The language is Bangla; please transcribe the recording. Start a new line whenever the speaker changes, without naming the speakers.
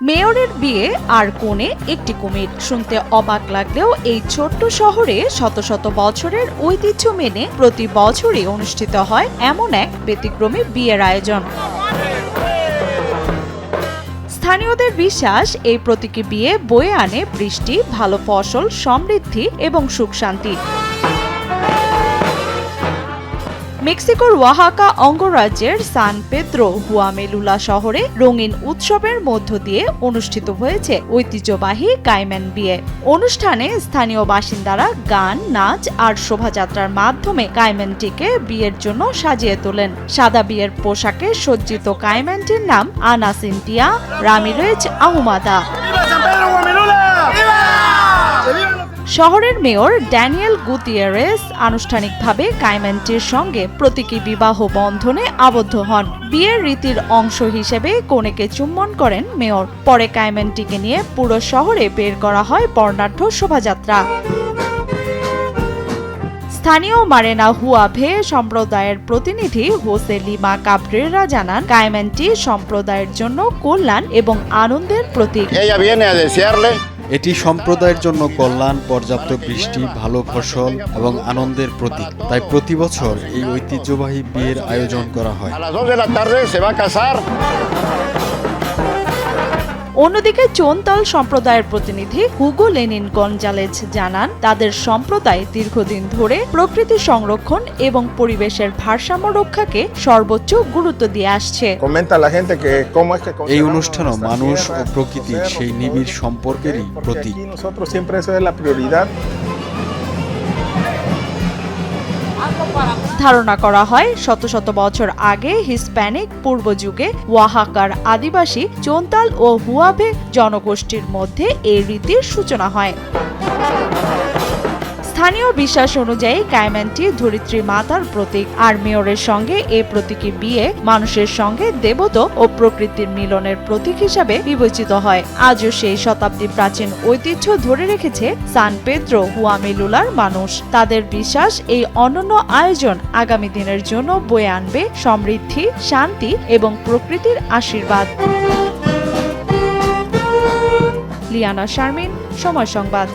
মেয়রের বিয়ে আর কোণে একটি কুমির। শুনতে অবাক লাগলেও এই ছোট্ট শহরে শত শত বছরের ঐতিহ্য মেনে প্রতি বছরই অনুষ্ঠিত হয় এমন এক ব্যতিক্রমী বিয়ের আয়োজন। স্থানীয়দের বিশ্বাস, এই প্রতীকী বিয়ে বয়ে আনে বৃষ্টি, ভালো ফসল, সমৃদ্ধি এবং সুখ শান্তি। মেক্সিকোর ওয়াহাকা অঙ্গরাজ্যের সান পেদ্রো হুয়ামেলুলা শহরে রঙিন উৎসবের মধ্য দিয়ে অনুষ্ঠিত হয়েছে ঐতিহ্যবাহী কাইম্যান বিয়ে। অনুষ্ঠানে স্থানীয় বাসিন্দারা গান, নাচ আর শোভাযাত্রার মাধ্যমে কাইম্যানটিকে বিয়ের জন্য সাজিয়ে তোলেন। সাদা বিয়ের পোশাকে সজ্জিত কাইম্যানটির নাম আনা সিন্তিয়া রামিরেজ আহুমাদা। শহরের মেয়র ড্যানিয়েল গুতিয়েরেস আনুষ্ঠানিকভাবে কাইম্যানটির সঙ্গে প্রতীকী বিবাহ বন্ধনে আবদ্ধ হন। বিয়ের রীতির অংশ হিসেবে কনেকে চুম্বন করেন মেয়র। পরে কাইম্যানটিকে নিয়ে পুরো শহরে বের করা হয় বর্ণাঢ্য শোভাযাত্রা। স্থানীয় মারেনা হুয়াভে সম্প্রদায়ের প্রতিনিধি হোসে লিমা কাব্রেরা জানান, কাইম্যানটি সম্প্রদায়ের জন্য কল্যাণ এবং আনন্দের প্রতীক।
এটি সম্প্রদায়ের জন্য কল্যাণ, পর্যাপ্ত বৃষ্টি, ভালো ফসল এবং আনন্দের প্রতীক। তাই প্রতি বছর এই ঐতিহ্যবাহী বিয়ের আয়োজন করা হয়।
অন্যদিকে চোনতাল সম্প্রদায়ের প্রতিনিধি হুগো লেনিন গঞ্জালেজ জানান, তাদের সম্প্রদায় দীর্ঘদিন ধরে প্রকৃতি সংরক্ষণ এবং পরিবেশের ভারসাম্য রক্ষাকে সর্বোচ্চ গুরুত্ব দিয়ে আসছে।
এই অনুষ্ঠানও মানুষ ও প্রকৃতির সেই নিবিড় সম্পর্কেরই প্রতীক।
ধারণা করা হয় শত শত বছর আগে হিস্প্যানিক পূর্বযুগে ওয়াহাকার আদিবাসী চোনতাল ও হুয়াভে জনগোষ্ঠীর মধ্যে এই রীতির সূচনা হয়। স্থানীয় বিশ্বাস অনুযায়ী কাইম্যানটি ধরিত্রী মাতার প্রতীক, আর মেয়রের সঙ্গে এই প্রতীকী বিয়ে মানুষের সঙ্গে দেবতা ও প্রকৃতির মিলনের প্রতীক হিসাবে বিবেচিত হয়। আজও সেই শতাব্দী প্রাচীন ঐতিহ্য ধরে রেখেছে সান পেদ্রো হুয়ামেলুলার মানুষ। তাদের বিশ্বাস, এই অনন্য আয়োজন আগামী দিনের জন্য বয়ে আনবে সমৃদ্ধি, শান্তি এবং প্রকৃতির আশীর্বাদ। লিয়ানা শারমিন, সময় সংবাদ।